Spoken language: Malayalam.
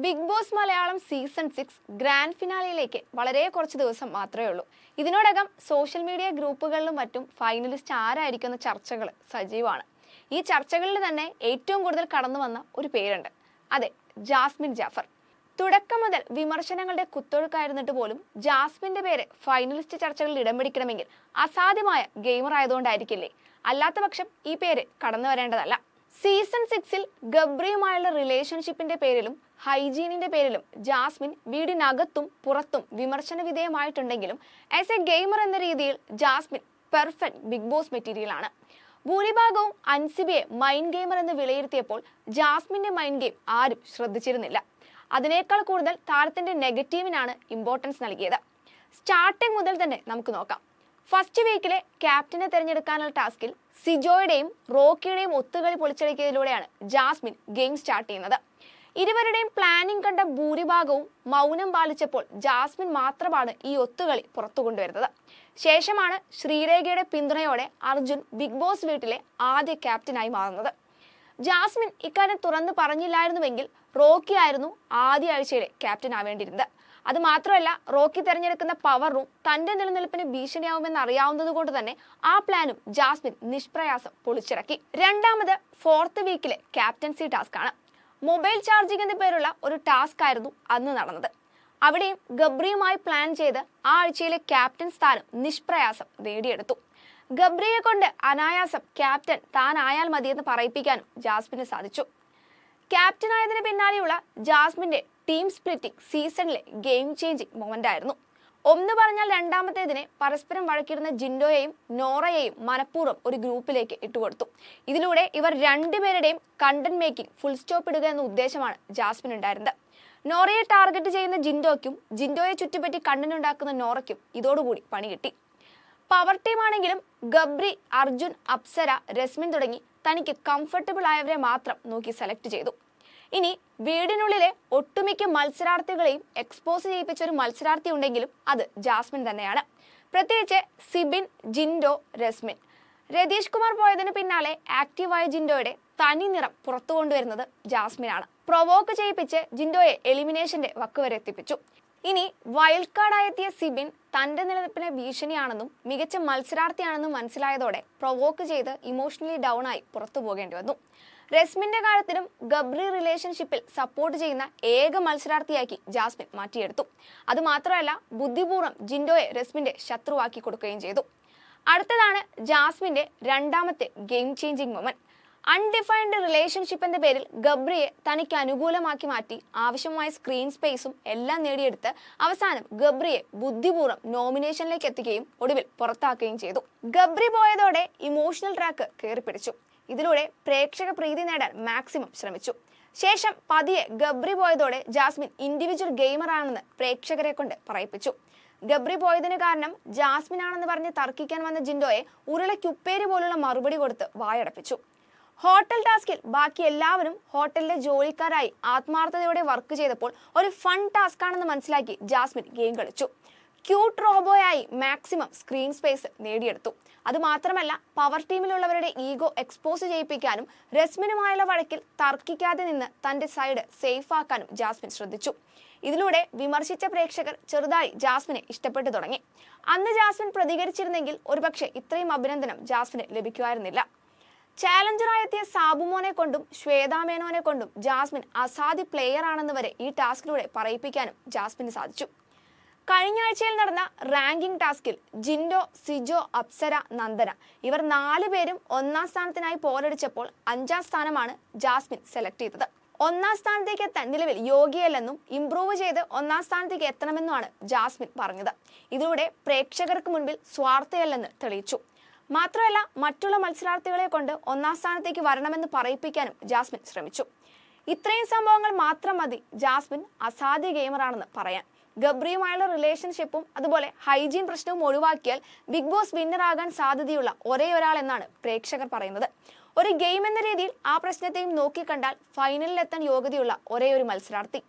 Big Boss Malayalam season 6 grand ഫിനാലയിലേക്ക് വളരെ കുറച്ച് ദിവസം മാത്രമേ ഉള്ളൂ. ഇതിനോടകം സോഷ്യൽ മീഡിയ ഗ്രൂപ്പുകളിലും മറ്റും ഫൈനലിസ്റ്റ് ആരായിരിക്കുന്ന ചർച്ചകൾ സജീവമാണ്. ഈ ചർച്ചകളിൽ തന്നെ ഏറ്റവും കൂടുതൽ കടന്നു വന്ന ഒരു പേരുണ്ട്. അതെ, ജാസ്മിൻ ജാഫർ. തുടക്കം മുതൽ വിമർശനങ്ങളുടെ കുത്തൊഴുക്കായിരുന്നിട്ട് പോലും ജാസ്മിന്റെ പേര് ഫൈനലിസ്റ്റ് ചർച്ചകളിൽ ഇടം പിടിക്കണമെങ്കിൽ അസാധ്യമായ ഗെയിമർ ആയതുകൊണ്ടായിരിക്കില്ലേ? അല്ലാത്ത പക്ഷം ഈ പേര് കടന്നു വരേണ്ടതല്ല. സീസൺ 6-ൽ ഗബ്രിയുമായുള്ള റിലേഷൻഷിപ്പിന്റെ പേരിലും ഹൈജീനിന്റെ പേരിലും ജാസ്മിൻ വീടിനകത്തും പുറത്തും വിമർശന വിധേയമായിട്ടുണ്ടെങ്കിലും ആസ് എ ഗെയിമർ എന്ന രീതിയിൽ Jasmine perfect Big Boss material ആണ്. ഭൂരിഭാഗവും അൻസിബയെ മൈൻഡ് ഗെയിമർ എന്ന് വിലയിരുത്തിയപ്പോൾ ജാസ്മിന്റെ മൈൻഡ് ഗെയിം ആരും ശ്രദ്ധിച്ചിരുന്നില്ല. അതിനേക്കാൾ കൂടുതൽ താരത്തിന്റെ നെഗറ്റീവിനാണ് ഇമ്പോർട്ടൻസ് നൽകിയത്. സ്റ്റാർട്ടിംഗ് മുതൽ തന്നെ നമുക്ക് നോക്കാം. ഫസ്റ്റ് വീക്കിലെ ക്യാപ്റ്റനെ തിരഞ്ഞെടുക്കാനുള്ള ടാസ്കിൽ സിജോയുടെയും റോക്കിയുടെയും ഒത്തുകളി പൊളിച്ചടിക്കുന്നതിലൂടെയാണ് ജാസ്മിൻ ഗെയിം സ്റ്റാർട്ട് ചെയ്യുന്നത്. ഇരുവരുടെയും പ്ലാനിംഗ് കണ്ട ഭൂരിഭാഗവും മൗനം പാലിച്ചപ്പോൾ ജാസ്മിൻ മാത്രമാണ് ഈ ഒത്തുകളി പുറത്തു കൊണ്ടുവരുന്നത്. ശേഷമാണ് ശ്രീരേഖയുടെ പിന്തുണയോടെ അർജുൻ ബിഗ് ബോസ് വീട്ടിലെ ആദ്യ ക്യാപ്റ്റനായി മാറുന്നത്. ജാസ്മിൻ ഇക്കാര്യം തുറന്നു പറഞ്ഞില്ലായിരുന്നുവെങ്കിൽ റോക്കി ആയിരുന്നു ആദ്യ ആഴ്ചയിലെ ക്യാപ്റ്റൻ ആവേണ്ടിയിരുന്നത്. അത് മാത്രമല്ല, റോക്കി തെരഞ്ഞെടുക്കുന്ന പവർ റൂം തന്റെ നിലനിൽപ്പിന് ഭീഷണിയാവുമെന്ന് അറിയാവുന്നത് കൊണ്ട് തന്നെ ആ പ്ലാനും ജാസ്മിൻ നിഷ്പ്രയാസം പൊളിച്ചിറക്കി. രണ്ടാമത് ഫോർത്ത് വീക്കിലെ ക്യാപ്റ്റൻസി ടാസ്ക് ആണ്. മൊബൈൽ ചാർജിംഗ് എന്ന പേരുള്ള ഒരു ടാസ്ക് ആയിരുന്നു അന്ന് നടന്നത്. അവിടെയും ഗബ്രിയുമായി പ്ലാൻ ചെയ്ത് ആ ആഴ്ചയിലെ ക്യാപ്റ്റൻ സ്ഥാനം നിഷ്പ്രയാസം നേടിയെടുത്തു. ഗബ്രിയെ കൊണ്ട് അനായാസം ക്യാപ്റ്റൻ താൻ ആയാൽ മതിയെന്ന് പറയിപ്പിക്കാനും ജാസ്മിന് സാധിച്ചു. ക്യാപ്റ്റൻ ആയതിന് പിന്നാലെയുള്ള ജാസ്മിന്റെ ടീം സ്പ്ലിറ്റിംഗ് സീസണിലെ ഗെയിം ചേഞ്ചിങ് മൊമെന്റ് ആയിരുന്നു. ഒന്ന് പറഞ്ഞാൽ രണ്ടാമത്തേതിനെ പരസ്പരം വഴക്കിടുന്ന ജിൻഡോയെയും നോറയെയും മനഃപൂർവ്വം ഒരു ഗ്രൂപ്പിലേക്ക് ഇട്ടുകൊടുത്തു. ഇതിലൂടെ ഇവർ രണ്ടുപേരുടെയും കണ്ടന്റ് മേക്കിംഗ് ഫുൾ സ്റ്റോപ്പ് ഇടുക എന്ന ഉദ്ദേശമാണ് ജാസ്മിൻ ഉണ്ടായിരുന്നത്. നോറയെ ടാർഗറ്റ് ചെയ്യുന്ന ജിൻഡോയ്ക്കും ജിൻഡോയെ ചുറ്റിപ്പറ്റി കണ്ടന്റ് ഉണ്ടാക്കുന്ന നോറയ്ക്കും ഇതോടുകൂടി പണി കിട്ടി. പവർ ടീം ആണെങ്കിലും ഗബ്രി, അർജുൻ, അപ്സര, രസ്മിൻ തുടങ്ങി തനിക്ക് കംഫർട്ടബിൾ ആയവരെ മാത്രം നോക്കി സെലക്ട് ചെയ്തു. ഇനി വീടിനുള്ളിലെ ഒട്ടുമിക്ക മത്സരാർത്ഥികളെയും എക്സ്പോസ് ചെയ്യിപ്പിച്ച ഒരു മത്സരാർത്ഥി ഉണ്ടെങ്കിലും അത് ജാസ്മിൻ തന്നെയാണ്. പ്രത്യേകിച്ച് സിബിൻ, ജിൻഡോ, രസ്മിൻ. രതീഷ് കുമാർ പോയതിന് പിന്നാലെ ആക്റ്റീവായ ജിൻഡോയുടെ തനി നിറം പുറത്തു കൊണ്ടുവരുന്നത് ജാസ്മിനാണ്. പ്രൊവോക്ക് ചെയ്യിപ്പിച്ച് ജിൻഡോയെ എലിമിനേഷന്റെ വക്കുവരെ എത്തിപ്പിച്ചു. ഇനി വൈൽഡ് കാർഡായെത്തിയ സിബിൻ തന്റെ നിലനിൽപ്പിന് ഭീഷണിയാണെന്നും മികച്ച മത്സരാർത്ഥിയാണെന്നും മനസ്സിലായതോടെ പ്രൊവോക്ക് ചെയ്ത് ഇമോഷണലി ഡൗൺ ആയി പുറത്തു പോകേണ്ടി വന്നു. രസ്മിന്റെ കാര്യത്തിലും ഗബ്രി റിലേഷൻഷിപ്പിൽ സപ്പോർട്ട് ചെയ്യുന്ന ഏക മത്സരാർത്ഥിയാക്കി ജാസ്മിൻ മാറ്റിയെടുത്തു. അതുമാത്രമല്ല, ബുദ്ധിപൂർവ്വം ജിൻഡോയെ രസ്മിന്റെ ശത്രുവാക്കി കൊടുക്കുകയും ചെയ്തു. അടുത്തതാണ് ജാസ്മിന്റെ രണ്ടാമത്തെ game changing moment. Undefined relationship എന്ന പേരിൽ ഗബ്രിയെ തനിക്ക് അനുകൂലമാക്കി മാറ്റി ആവശ്യമായ സ്ക്രീൻ സ്പേസും എല്ലാം നേടിയെടുത്ത് അവസാനം ഗബ്രിയെ ബുദ്ധിപൂർവ്വം നോമിനേഷനിലേക്ക് എത്തിക്കുകയും ഒടുവിൽ പുറത്താക്കുകയും ചെയ്തു. ഗബ്രി പോയതോടെ ഇമോഷണൽ ട്രാക്ക് കയറിപ്പിടിച്ചു. ഇതിലൂടെ പ്രേക്ഷക പ്രീതി നേടാൻ മാക്സിമം ശ്രമിച്ചു. ശേഷം പതിയെ ഗബ്രി പോയതോടെ ജാസ്മിൻ ഇൻഡിവിജ്വൽ ഗെയിമർ ആണെന്ന് പ്രേക്ഷകരെ കൊണ്ട് പറയിപ്പിച്ചു. ഗബ്രി പോയതിന് കാരണം ജാസ്മിൻ ആണെന്ന് പറഞ്ഞ് തർക്കിക്കാൻ വന്ന ജിൻഡോയെ ഉരുളക്കുപ്പേരി പോലുള്ള മറുപടി കൊടുത്ത് വായടപ്പിച്ചു. ഹോട്ടൽ ടാസ്കിൽ ബാക്കി എല്ലാവരും ഹോട്ടലിലെ ജോലിക്കാരായി ആത്മാർത്ഥതയോടെ വർക്ക് ചെയ്തപ്പോൾ ഒരു ഫൺ ടാസ്ക് ആണെന്ന് മനസ്സിലാക്കി ജാസ്മിൻ ഗെയിം കളിച്ചു. ക്യൂട്ട് റോബോയായി മാക്സിമം സ്ക്രീൻ സ്പേസ് നേടിയെടുത്തു. അതുമാത്രമല്ല, പവർ ടീമിലുള്ളവരുടെ ഈഗോ എക്സ്പോസ് ചെയ്യിപ്പിക്കാനും രസ്മിനുമായുള്ള വഴക്കിൽ തർക്കിക്കാതെ നിന്ന് തന്റെ സൈഡ് സേഫ് ആക്കാനും ജാസ്മിൻ ശ്രദ്ധിച്ചു. ഇതിലൂടെ വിമർശിച്ച പ്രേക്ഷകർ ചെറുതായി ജാസ്മിനെ ഇഷ്ടപ്പെട്ടു തുടങ്ങി. അന്ന് ജാസ്മിൻ പ്രതികരിച്ചിരുന്നെങ്കിൽ ഒരുപക്ഷെ ഇത്രയും അഭിനന്ദനം ജാസ്മിന് ലഭിക്കുമായിരുന്നില്ല. ചാലഞ്ചറായെത്തിയ സാബുമോനെ കൊണ്ടും ശ്വേതാ മേനോനെ കൊണ്ടും ജാസ്മിൻ അസാധ്യ പ്ലെയർ ആണെന്ന് വരെ ഈ ടാസ്കിലൂടെ പറയിപ്പിക്കാനും ജാസ്മിന് സാധിച്ചു. കഴിഞ്ഞ ആഴ്ചയിൽ നടന്ന റാങ്കിംഗ് ടാസ്കിൽ ജിൻഡോ, സിജോ, അപ്സര, നന്ദന ഇവർ 4 പേരും ഒന്നാം സ്ഥാനത്തിനായി പോരടിച്ചപ്പോൾ 5ാം സ്ഥാനമാണ് ജാസ്മിൻ സെലക്ട് ചെയ്തത്. ഒന്നാം സ്ഥാനത്തേക്ക് എത്താൻ നിലവിൽ യോഗ്യയല്ലെന്നും ഇംപ്രൂവ് ചെയ്ത് ഒന്നാം സ്ഥാനത്തേക്ക് എത്തണമെന്നുമാണ് ജാസ്മിൻ പറഞ്ഞത്. ഇതിലൂടെ പ്രേക്ഷകർക്ക് മുൻപിൽ സ്വാർത്ഥയല്ലെന്ന് തെളിയിച്ചു. മാത്രമല്ല, മറ്റുള്ള മത്സരാർത്ഥികളെ കൊണ്ട് ഒന്നാം സ്ഥാനത്തേക്ക് വരണമെന്ന് പറയിപ്പിക്കാനും ജാസ്മിൻ ശ്രമിച്ചു. ഇത്രയും സംഭവങ്ങൾ മാത്രം മതി ജാസ്മിൻ അസാധ്യ ഗെയിമറാണെന്ന് പറയാൻ. ഗബ്രിയുമായുള്ള റിലേഷൻഷിപ്പും അതുപോലെ ഹൈജീൻ പ്രശ്നവും ഒഴിവാക്കിയാൽ ബിഗ് ബോസ് വിന്നർ ആകാൻ സാധ്യതയുള്ള ഒരേ ഒരാൾ എന്നാണ് പ്രേക്ഷകർ പറയുന്നത്. ഒരു ഗെയിം എന്ന രീതിയിൽ ആ പ്രശ്നത്തെയും നോക്കിക്കണ്ടാൽ ഫൈനലിൽ എത്താൻ യോഗ്യതയുള്ള ഒരേ ഒരു മത്സരാർത്ഥി.